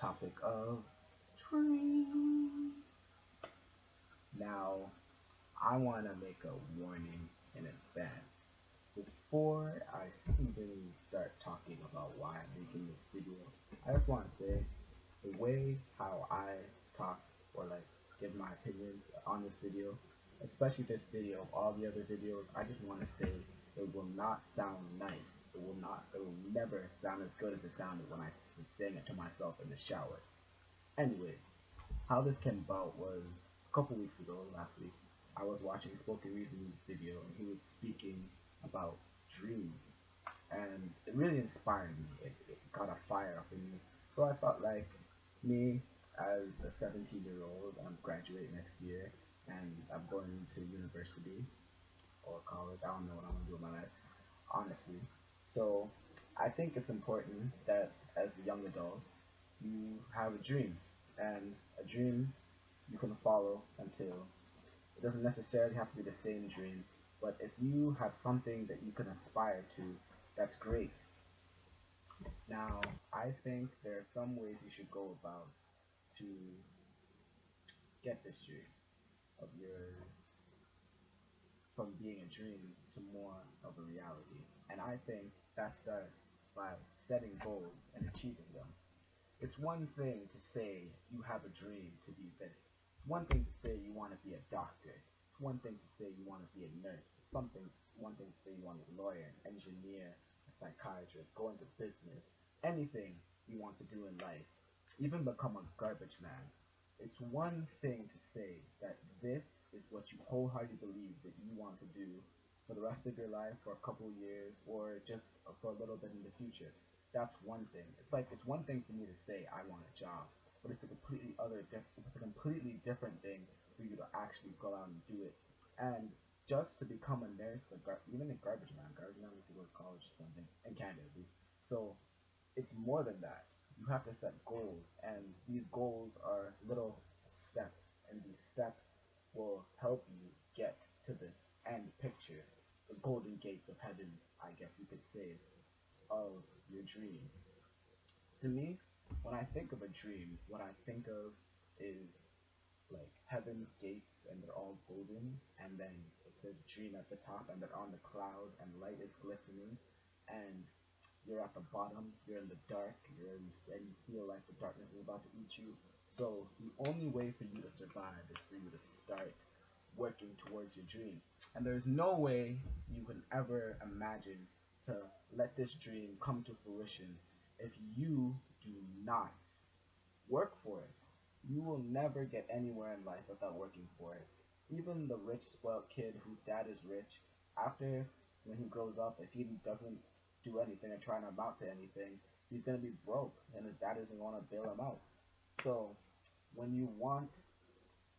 topic of dreams. Now, I want to make a warning in advance. Before I even start talking about why I'm making this video, I just want to say the way how I talk or like give my opinions on this video, especially this video, all the other videos, I just want to say it will not sound nice. It will never sound as good as it sounded when I was saying it to myself in the shower. Anyways, how this came about was a couple weeks ago, last week, I was watching Spoken Reason's video and he was speaking about dreams. And it really inspired me. It got a fire up in me. So I thought like me as a 17-year-old, I'm graduating next year and I'm going to university or college. I don't know what I'm gonna do with my life, honestly. So I think it's important that as a young adult, you have a dream, and a dream you can follow until it doesn't necessarily have to be the same dream, but if you have something that you can aspire to, that's great. Now, I think there are some ways you should go about to get this dream of yours from being a dream to more of a reality. And I think that starts by setting goals and achieving them. It's one thing to say you have a dream to be this. It's one thing to say you want to be a doctor. It's one thing to say you want to be a nurse. It's one thing to say you want to be a lawyer, an engineer, a psychiatrist, go into business, anything you want to do in life, even become a garbage man. It's one thing to say that this is what you wholeheartedly believe that you want to do for the rest of your life, for a couple years, or just for a little bit in the future. That's one thing. It's one thing for me to say I want a job, but it's a completely different thing for you to actually go out and do it. And just to become a nurse, even a garbage man needs to go to college or something in Canada at least. So it's more than that. You have to set goals, and these goals are little steps, and these steps will help you get to this end picture, the golden gates of heaven, I guess you could say, of your dream. To me, when I think of a dream, what I think of is like heaven's gates and they're all golden, and then it says dream at the top, and they're on the cloud, and light is glistening, and you're at the bottom, you're in the dark, and you feel like the darkness is about to eat you. So the only way for you to survive is for you to start working towards your dream. And there's no way you can ever imagine to let this dream come to fruition if you do not work for it. You will never get anywhere in life without working for it. Even the rich, spoiled kid whose dad is rich, after when he grows up, if he doesn't do anything or try to amount to anything, he's gonna be broke, and his dad isn't gonna bail him out. So, when you want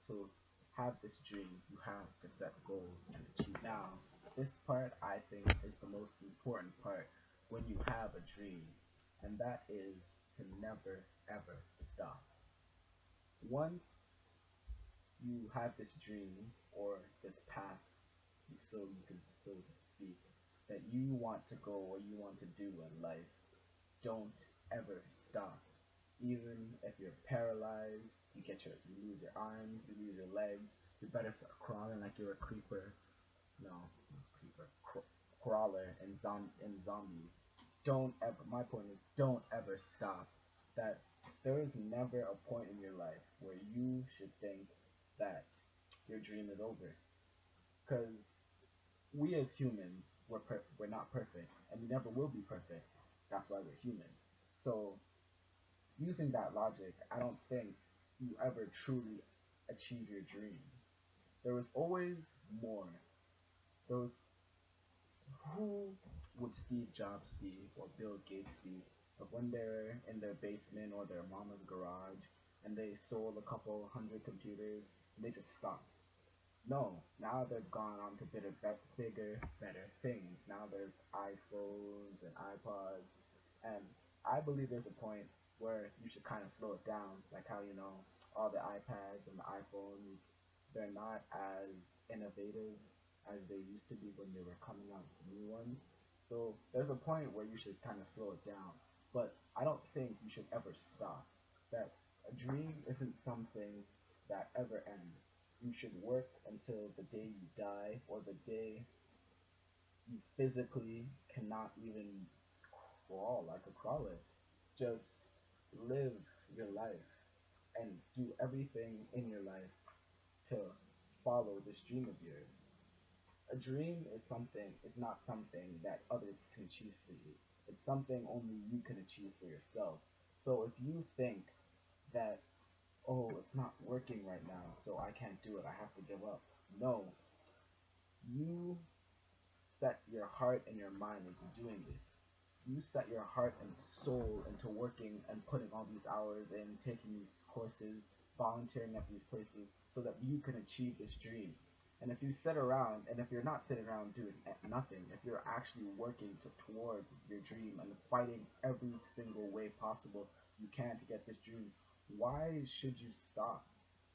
to have this dream, you have to set goals and achieve. Now, this part I think is the most important part when you have a dream, and that is to never ever stop. Once you have this dream or this path, so to speak, that you want to go or you want to do in life, don't ever stop. Even if you're paralyzed, you lose your arms, you lose your legs, you better start crawling like you're a creeper. No, not creeper, crawler in zombies. Don't ever. My point is, don't ever stop. That there is never a point in your life where you should think that your dream is over. Because we as humans, we're not perfect, and we never will be perfect. That's why we're human. So using that logic, I don't think you ever truly achieve your dream. There is always more. Those Who would Steve Jobs be or Bill Gates be if when they're in their basement or their mama's garage and they sold a couple hundred computers and they just stopped? No, now they've gone on to bigger, better things. Now there's iPhones and iPods, and I believe there's a point where you should kind of slow it down, like how all the iPads and the iPhones, they're not as innovative as they used to be when they were coming out with new ones. So there's a point where you should kind of slow it down, but I don't think you should ever stop. that a dream isn't something that ever ends. You should work until the day you die or the day you physically cannot even crawl like a crawler. Just live your life and do everything in your life to follow this dream of yours. A dream is not something that others can achieve for you. It's something only you can achieve for yourself. So if you think that, oh, it's not working right now, so I can't do it, I have to give up. No, you set your heart and your mind into doing this. You set your heart and soul into working and putting all these hours in, taking these courses, volunteering at these places so that you can achieve this dream. And if you sit around, and if you're not sitting around doing nothing, if you're actually working towards your dream and fighting every single way possible you can to get this dream, why should you stop?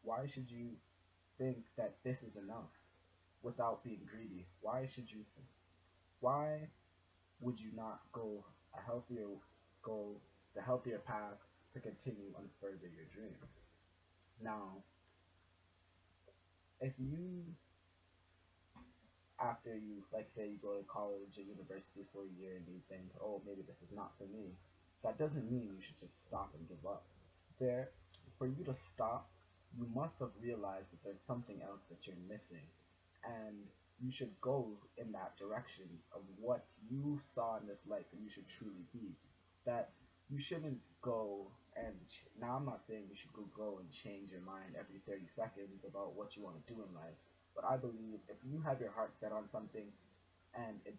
Why should you think that this is enough without being greedy? Why would you not go the healthier path to continue and further your dream? Now, if you after you like say you go to college or university for a year and you think, oh, maybe this is not for me, that doesn't mean you should just stop and give up. There, for you to stop, you must have realized that there's something else that you're missing, and you should go in that direction of what you saw in this life that you should truly be. That you shouldn't go and now I'm not saying you should go and change your mind every 30 seconds about what you want to do in life, but I believe if you have your heart set on something and it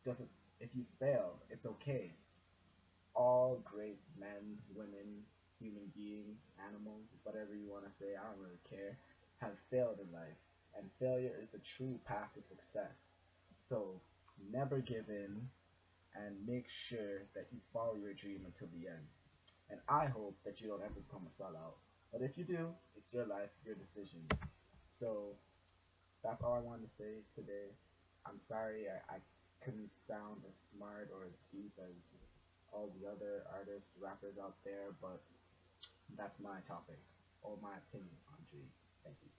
doesn't, if you fail, it's okay. All great men, women, human beings, animals, whatever you want to say, I don't really care, have failed in life. And failure is the true path to success. So never give in and make sure that you follow your dream until the end. And I hope that you don't ever become a sellout. But if you do, it's your life, your decisions. So that's all I wanted to say today. I'm sorry I couldn't sound as smart or as deep as all the other artists, rappers out there, but that's my topic or my opinion on dreams. Thank you.